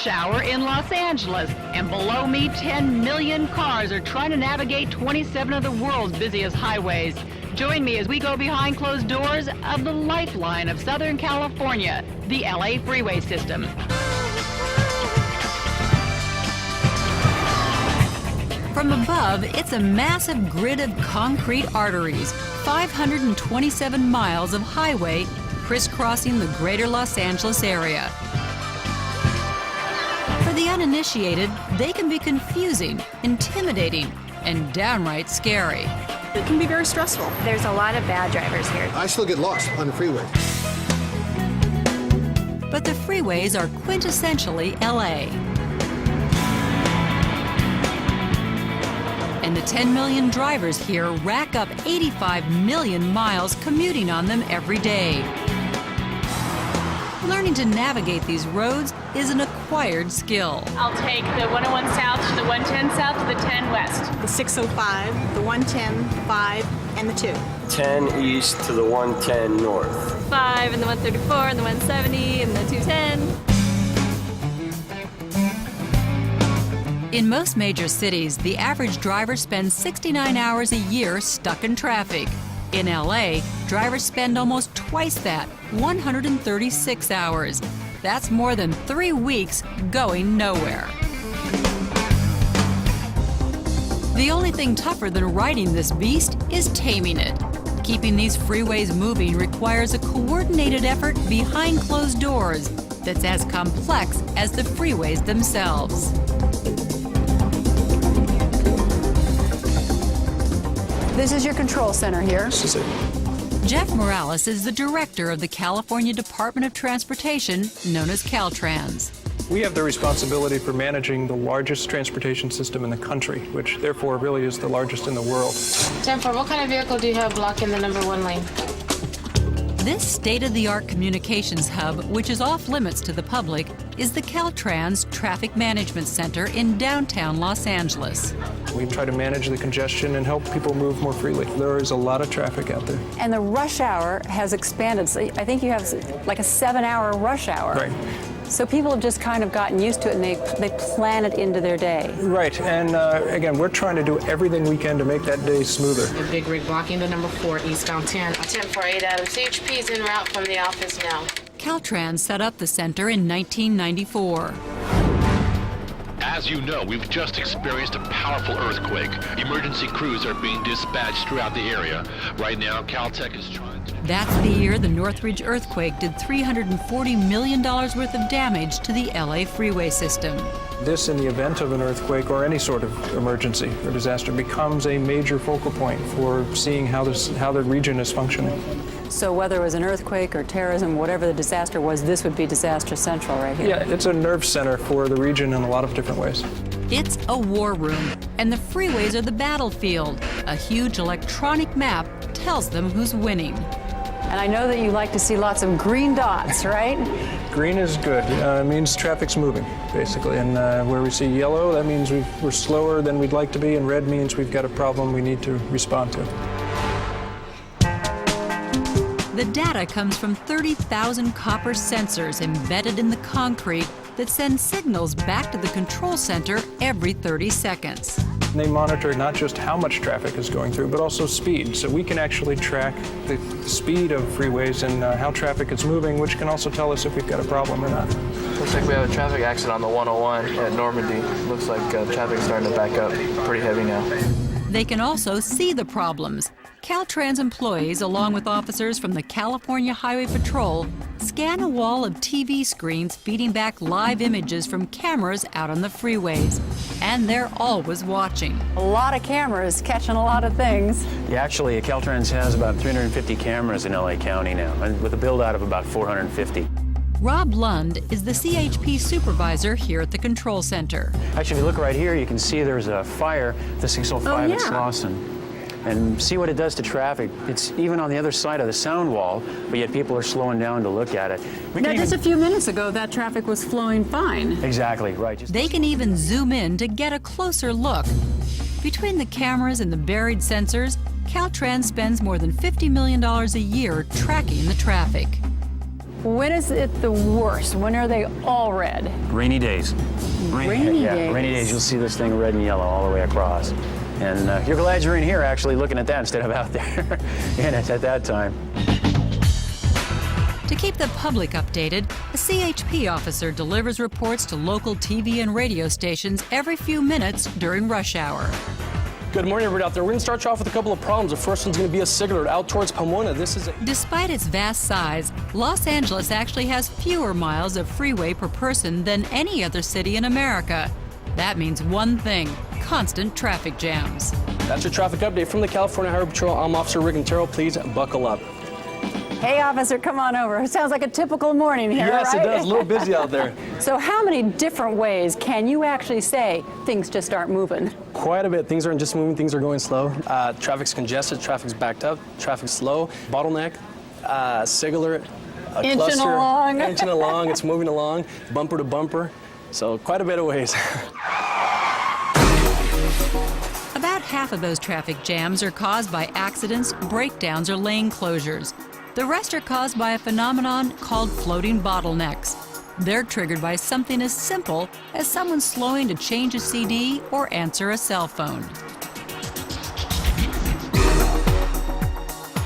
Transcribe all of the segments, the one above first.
rush hour in Los Angeles, and below me, 10 million cars are trying to navigate 27 of the world's busiest highways. Join me as we go behind closed doors of the lifeline of Southern California, the LA freeway system. From above, it's a massive grid of concrete arteries, 527 miles of highway crisscrossing the greater Los Angeles area. For the uninitiated, they can be confusing, intimidating, and downright scary. It can be very stressful. There's a lot of bad drivers here. I still get lost on the freeway. But the freeways are quintessentially LA. And the 10 million drivers here rack up 85 million miles commuting on them every day. Learning to navigate these roads is an acquired skill. I'll take the 101 south to the 110 south to the 10 west. The 605, the 110, 5, and the 2. 10 east to the 110 north. 5 and the 134 and the 170 and the 210. In most major cities, the average driver spends 69 hours a year stuck in traffic. In LA, drivers spend almost twice that, 136 hours. That's more than 3 weeks going nowhere. The only thing tougher than riding this beast is taming it. Keeping these freeways moving requires a coordinated effort behind closed doors that's as complex as the freeways themselves. This is your control center here. This is it. Jeff Morales is the director of the California Department of Transportation, known as Caltrans. We have the responsibility for managing the largest transportation system in the country, which therefore really is the largest in the world. 10-4, what kind of vehicle do you have blocking the number 1 lane? This state-of-the-art communications hub, which is off-limits to the public, is the Caltrans Traffic Management Center in downtown Los Angeles. We try to manage the congestion and help people move more freely. There is a lot of traffic out there. And the rush hour has expanded. So I think you have like a 7-hour rush hour. Right. So people have just kind of gotten used to it and they plan it into their day. Right, and again, we're trying to do everything we can to make that day smoother. The big rig blocking the number 4 eastbound 10. 10-4, Adam. CHP is en route from the office now. Caltrans set up the center in 1994. As you know, we've just experienced a powerful earthquake. Emergency crews are being dispatched throughout the area. Right now, Caltech is trying to... That's the year the Northridge earthquake did $340 million worth of damage to the LA freeway system. This, in the event of an earthquake or any sort of emergency or disaster, becomes a major focal point for seeing how the region is functioning. So whether it was an earthquake or terrorism, whatever the disaster was, this would be disaster central right here. Yeah, it's a nerve center for the region in a lot of different ways. It's a war room, and the freeways are the battlefield. A huge electronic map tells them who's winning. And I know that you like to see lots of green dots, right? Green is good. It means traffic's moving, basically. And where we see yellow, that means we're slower than we'd like to be, and red means we've got a problem we need to respond to. The data comes from 30,000 copper sensors embedded in the concrete that send signals back to the control center every 30 seconds. They monitor not just how much traffic is going through, but also speed. So we can actually track the speed of freeways and how traffic is moving, which can also tell us if we've got a problem or not. Looks like we have a traffic accident on the 101 at Normandy. Looks like traffic's starting to back up pretty heavy now. They can also see the problems. Caltrans employees, along with officers from the California Highway Patrol, scan a wall of TV screens feeding back live images from cameras out on the freeways. And they're always watching. A lot of cameras catching a lot of things. Yeah, actually, Caltrans has about 350 cameras in LA County now, and with a build-out of about 450. Rob Lund is the CHP supervisor here at the control center. Actually, if you look right here, you can see there's a fire, the 605 at Slauson. And see what it does to traffic. It's even on the other side of the sound wall, but yet people are slowing down to look at it. Now, just a few minutes ago, that traffic was flowing fine. Exactly, right. They can even zoom in to get a closer look. Between the cameras and the buried sensors, Caltrans spends more than $50 million a year tracking the traffic. When is it the worst? When are they all red? Rainy days. Rainy days. Rainy days. You'll see this thing red and yellow all the way across. And you're glad you're in here actually looking at that instead of out there. And it's at that time. To keep the public updated, a CHP officer delivers reports to local TV and radio stations every few minutes during rush hour. Good morning, everybody out there. We're going to start you off with a couple of problems. The first one's going to be a cigarette out towards Pomona. Despite its vast size, Los Angeles actually has fewer miles of freeway per person than any other city in America. That means one thing: constant traffic jams. That's your traffic update from the California Highway Patrol. I'm Officer Rick Antero. Please buckle up. Hey, officer, come on over. It sounds like a typical morning here, yes, right? It does. A little busy out there. So how many different ways can you actually say things just aren't moving? Quite a bit. Things aren't just moving. Things are going slow. Traffic's congested. Traffic's backed up. Traffic's slow. Bottleneck. Cigarette. Inching cluster. along. Inching along. It's moving along. Bumper to bumper. So quite a bit of ways. About half of those traffic jams are caused by accidents, breakdowns, or lane closures. The rest are caused by a phenomenon called floating bottlenecks. They're triggered by something as simple as someone slowing to change a CD or answer a cell phone.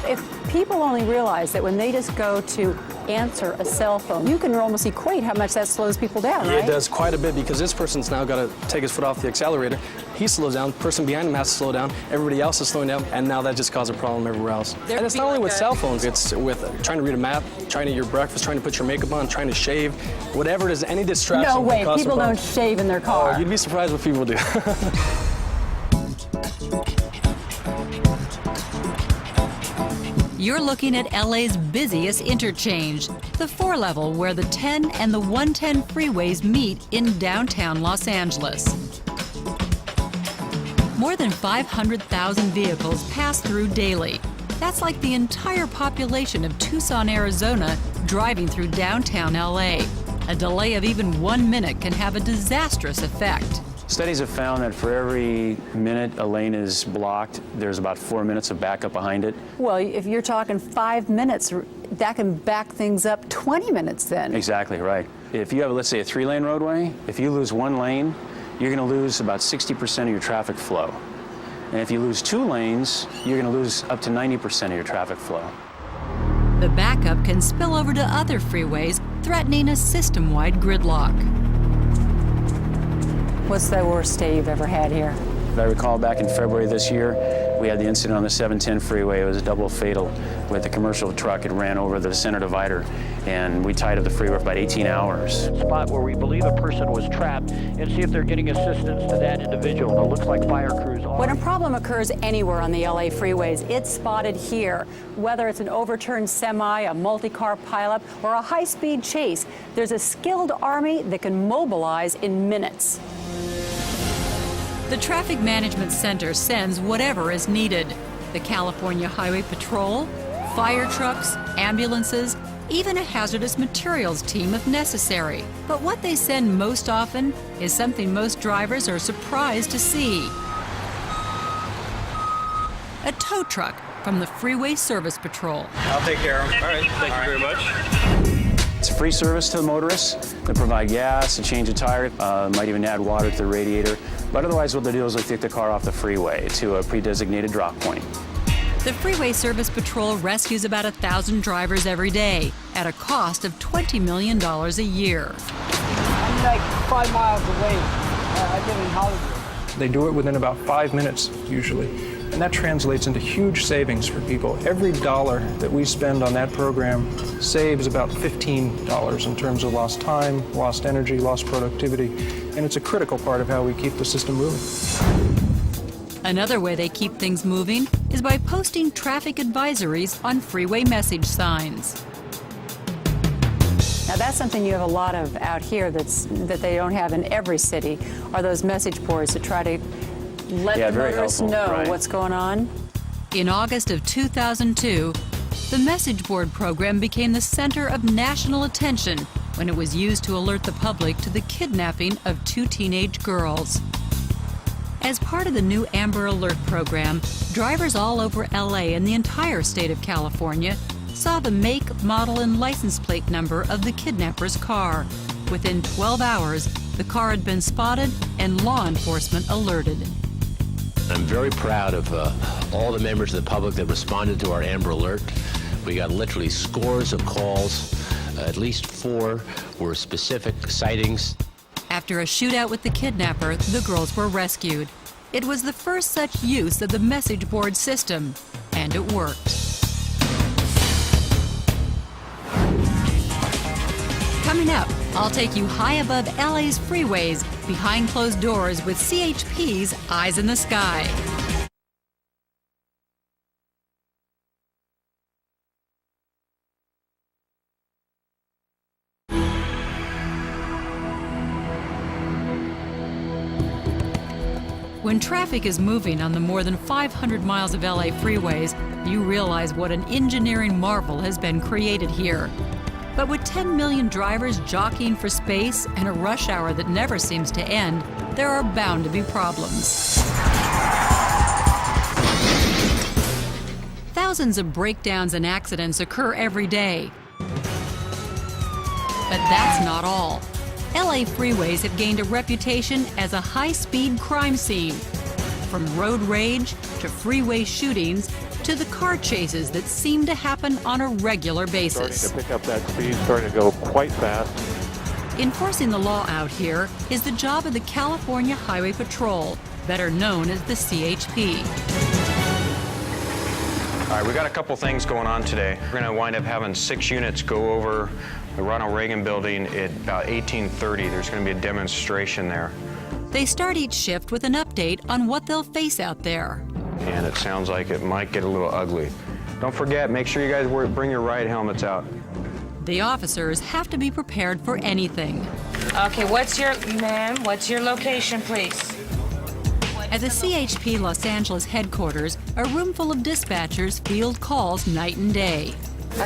If people only realize that when they just go to answer a cell phone, you can almost equate how much that slows people down, right? It does quite a bit, because this person's now got to take his foot off the accelerator. He slows down, the person behind him has to slow down, everybody else is slowing down, and now that just causes a problem everywhere else. And it's not only with cell phones, it's with trying to read a map, trying to eat your breakfast, trying to put your makeup on, trying to shave, whatever it is, any distraction. No way, people don't shave in their car. Oh, you'd be surprised what people do. You're looking at LA's busiest interchange, the 4-level where the 10 and the 110 freeways meet in downtown Los Angeles. More than 500,000 vehicles pass through daily. That's like the entire population of Tucson, Arizona, driving through downtown LA. A delay of even 1 minute can have a disastrous effect. Studies have found that for every minute a lane is blocked, there's about 4 minutes of backup behind it. Well, if you're talking 5 minutes, that can back things up 20 minutes then. Exactly right. If you have, let's say, a 3-lane roadway, if you lose 1 lane, you're going to lose about 60% of your traffic flow. And if you lose 2 lanes, you're going to lose up to 90% of your traffic flow. The backup can spill over to other freeways, threatening a system-wide gridlock. What's the worst day you've ever had here? If I recall, back in February this year, we had the incident on the 710 freeway. It was a double fatal with a commercial truck. It ran over the center divider, and we tied up the freeway for about 18 hours. Spot where we believe a person was trapped and see if they're getting assistance to that individual. And it looks like fire crews are. When a problem occurs anywhere on the LA freeways, it's spotted here. Whether it's an overturned semi, a multi-car pileup, or a high-speed chase, there's a skilled army that can mobilize in minutes. The Traffic Management Center sends whatever is needed. The California Highway Patrol, fire trucks, ambulances, even a hazardous materials team if necessary. But what they send most often is something most drivers are surprised to see. A tow truck from the Freeway Service Patrol. I'll take care of them. All right, thank you very much. It's a free service to the motorists. They provide gas, and change a tire, might even add water to the radiator. But otherwise what they do is they take the car off the freeway to a pre-designated drop point. The Freeway Service Patrol rescues about 1,000 drivers every day at a cost of $20 million a year. I'm like 5 miles away. I live in Hollywood. They do it within about 5 minutes, usually. And that translates into huge savings for people. Every dollar that we spend on that program saves about $15 in terms of lost time, lost energy, lost productivity. And it's a critical part of how we keep the system moving. Another way they keep things moving is by posting traffic advisories on freeway message signs. Now that's something you have a lot of out here that they don't have in every city, are those message boards to try to let the motorists know what's going on. In August of 2002, the message board program became the center of national attention when it was used to alert the public to the kidnapping of 2 teenage girls. As part of the new Amber Alert program, drivers all over LA and the entire state of California saw the make, model, and license plate number of the kidnapper's car. Within 12 hours, the car had been spotted and law enforcement alerted. I'm very proud of all the members of the public that responded to our Amber Alert. We got literally scores of calls. At least 4 were specific sightings. After a shootout with the kidnapper, the girls were rescued. It was the first such use of the message board system, and it worked. Coming up, I'll take you high above LA's freeways, behind closed doors with CHP's Eyes in the Sky. When traffic is moving on the more than 500 miles of LA freeways, you realize what an engineering marvel has been created here. But with 10 million drivers jockeying for space and a rush hour that never seems to end, there are bound to be problems. Thousands of breakdowns and accidents occur every day. But that's not all. LA freeways have gained a reputation as a high-speed crime scene. From road rage to freeway shootings to the car chases that seem to happen on a regular basis. Starting to pick up that speed, starting to go quite fast. Enforcing the law out here is the job of the California Highway Patrol, better known as the CHP. All right, we got a couple things going on today. We're going to wind up having 6 units go over the Ronald Reagan building at about 18:30. There's going to be a demonstration there. They start each shift with an update on what they'll face out there. And it sounds like it might get a little ugly. Don't forget, make sure you guys bring your ride helmets out. The officers have to be prepared for anything. Okay, what's your location, please? At the CHP Los Angeles headquarters, a room full of dispatchers field calls night and day.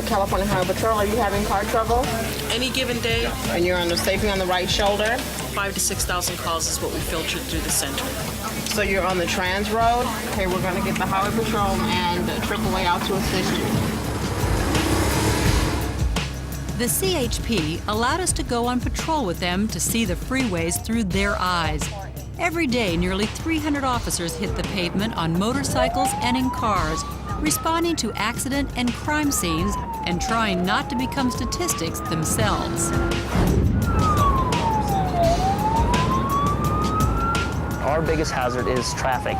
California Highway Patrol, are you having car trouble? Any given day. And you're on the safety on the right shoulder? 5,000 to 6,000 calls is what we filtered through the center. So you're on the Trans Road? Okay, we're going to get the Highway Patrol and AAA out to assist you. The CHP allowed us to go on patrol with them to see the freeways through their eyes. Every day, nearly 300 officers hit the pavement on motorcycles and in cars, responding to accident and crime scenes and trying not to become statistics themselves. Our biggest hazard is traffic.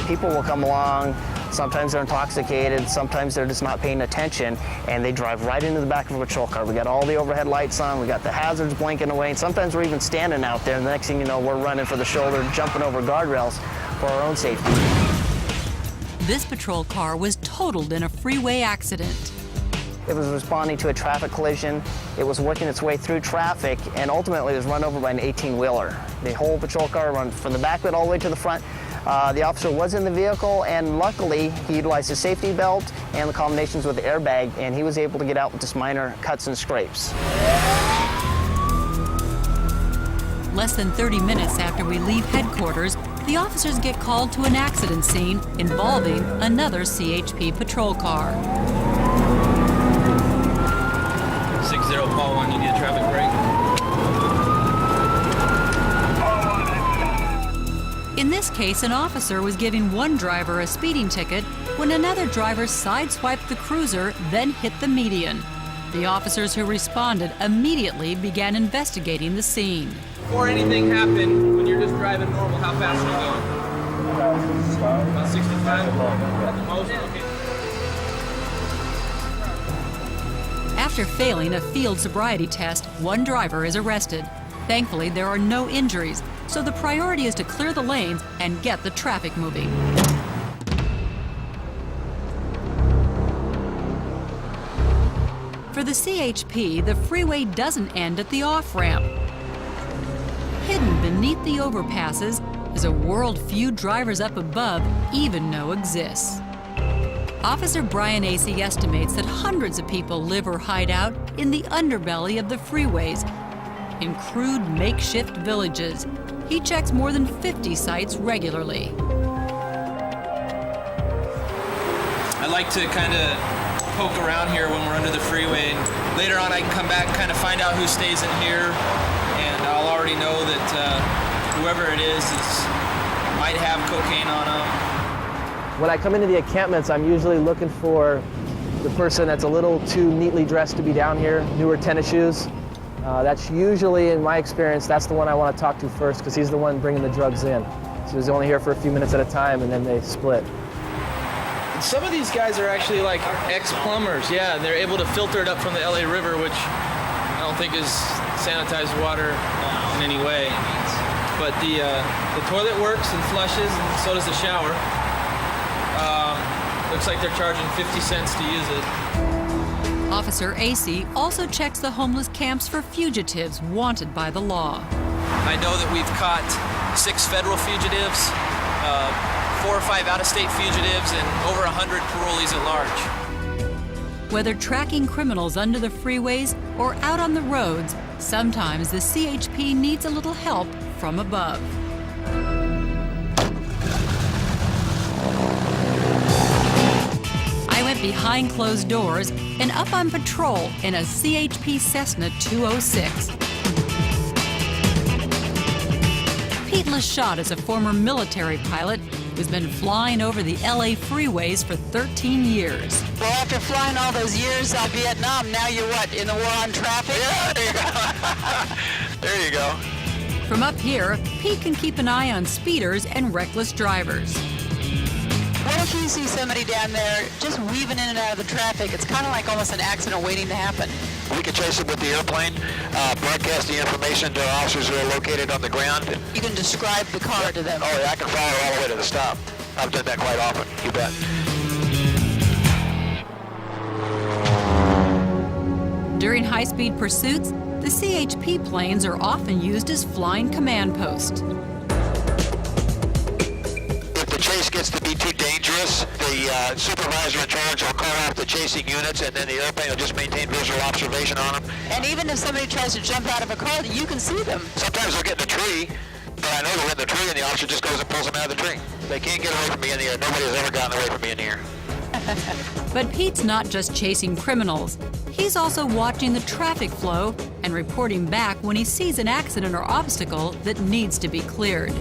People will come along, sometimes they're intoxicated, sometimes they're just not paying attention, and they drive right into the back of a patrol car. We got all the overhead lights on, we got the hazards blinking away, and sometimes we're even standing out there, and the next thing you know, we're running for the shoulder, jumping over guardrails for our own safety. This patrol car was totaled in a freeway accident. It was responding to a traffic collision. It was working its way through traffic, and ultimately it was run over by an 18-wheeler. The whole patrol car ran from the back of it all the way to the front. The officer was in the vehicle, and luckily he utilized his safety belt and the combinations with the airbag, and he was able to get out with just minor cuts and scrapes. Less than 30 minutes after we leave headquarters, the officers get called to an accident scene involving another CHP patrol car. 60 Paul 1, you need a traffic break. In this case, an officer was giving one driver a speeding ticket when another driver sideswiped the cruiser, then hit the median. The officers who responded immediately began investigating the scene. Before anything happened, when you're just driving normal, how fast are you going? About 65. At the most? Okay. After failing a field sobriety test, one driver is arrested. Thankfully, there are no injuries, so the priority is to clear the lanes and get the traffic moving. For the CHP, the freeway doesn't end at the off-ramp. Hidden beneath the overpasses is a world few drivers up above even know exists. Officer Brian Acey estimates that hundreds of people live or hide out in the underbelly of the freeways, in crude makeshift villages. He checks more than 50 sites regularly. I like to kind of poke around here when we're under the freeway, and later on I can come back and kind of find out who stays in here, and I'll already know that whoever it is might have cocaine on them. When I come into the encampments, I'm usually looking for the person that's a little too neatly dressed to be down here, newer tennis shoes. That's usually, in my experience, that's the one I want to talk to first, because he's the one bringing the drugs in. So he's only here for a few minutes at a time, and then they split. Some of these guys are actually like ex-plumbers, yeah, and they're able to filter it up from the LA River, which I don't think is sanitized water in any way. But the toilet works and flushes, and so does the shower. Looks like they're charging 50 cents to use it. Officer Acey also checks the homeless camps for fugitives wanted by the law. I know that we've caught 6 federal fugitives, 4 or 5 out-of-state fugitives, and over 100 parolees at large. Whether tracking criminals under the freeways or out on the roads, sometimes the CHP needs a little help from above. I went behind closed doors and up on patrol in a CHP Cessna 206. Pete Lashot is a former military pilot who's been flying over the LA freeways for 13 years. Well, after flying all those years out Vietnam, now you're what, in the war on traffic? Yeah, there you go. There you go. From up here, Pete can keep an eye on speeders and reckless drivers. What if you see somebody down there just weaving in and out of the traffic? It's kind of like almost an accident waiting to happen. We can chase it with the airplane, broadcast the information to our officers who are located on the ground. You can describe the car to them. Oh yeah, I can follow it all the way to the stop. I've done that quite often, you bet. During high-speed pursuits, the CHP planes are often used as flying command posts. If the chase gets to be too dangerous, the supervisor in charge will call off the chasing units, and then the airplane will just maintain visual observation on them. And even if somebody tries to jump out of a car, you can see them. Sometimes they'll get in the tree, but I know they're in the tree, and the officer just goes and pulls them out of the tree. They can't get away from me in the air. Nobody has ever gotten away from me in the air. But Pete's not just chasing criminals. He's also watching the traffic flow and reporting back when he sees an accident or obstacle that needs to be cleared.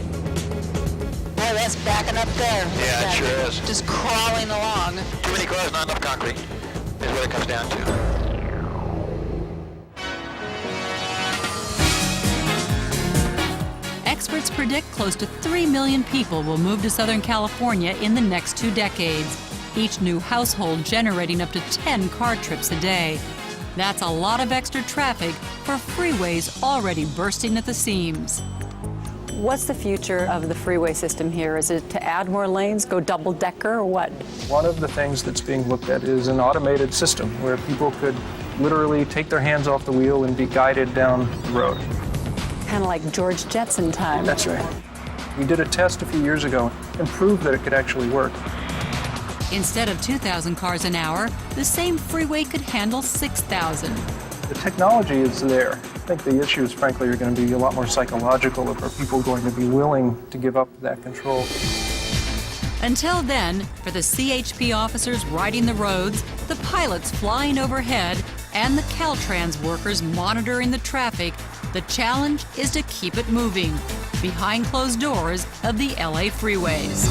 Boy, that's backing up there. Yeah, it sure is. Just crawling along. Too many cars, not enough concrete, is what it comes down to. Experts predict close to 3 million people will move to Southern California in the next 2 decades, each new household generating up to 10 car trips a day. That's a lot of extra traffic for freeways already bursting at the seams. What's the future of the freeway system here? Is it to add more lanes, go double-decker, or what? One of the things that's being looked at is an automated system where people could literally take their hands off the wheel and be guided down the road. Kind of like George Jetson time. That's right. We did a test a few years ago and proved that it could actually work. Instead of 2,000 cars an hour, the same freeway could handle 6,000. The technology is there. I think the issues, frankly, are going to be a lot more psychological. Are people going to be willing to give up that control? Until then, for the CHP officers riding the roads, the pilots flying overhead, and the Caltrans workers monitoring the traffic, the challenge is to keep it moving behind closed doors of the LA freeways.